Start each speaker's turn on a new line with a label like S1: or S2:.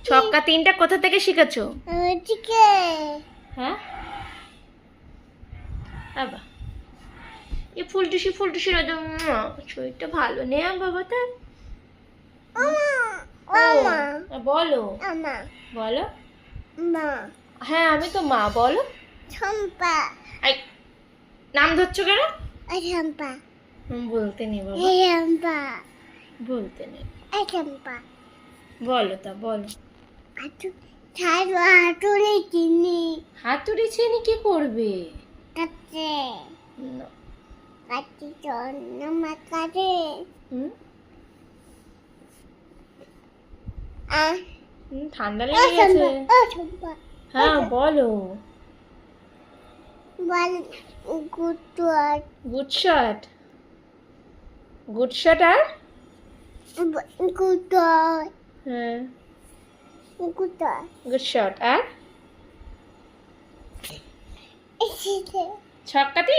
S1: ছক্কা তিনটা কোথা থেকে শিখেছো? হ্যাঁ বাবা এ ফুলটুসি না শরীরটা ভালো নেই বাবা তার। বলো বলো। হ্যাঁ আমি তো মা, বলো। নাম ধরছো কেন? বলতে নেই বাবা, বলতে নেই। বলো তা বলো। হাতুড়ি চিনি কি করবে? না। ঠান্ডা লেগে গেছে। হ্যাঁ বলো। Good shot. গুড শট আর হ্যাঁ গুড শট আর ছক্কা তিন।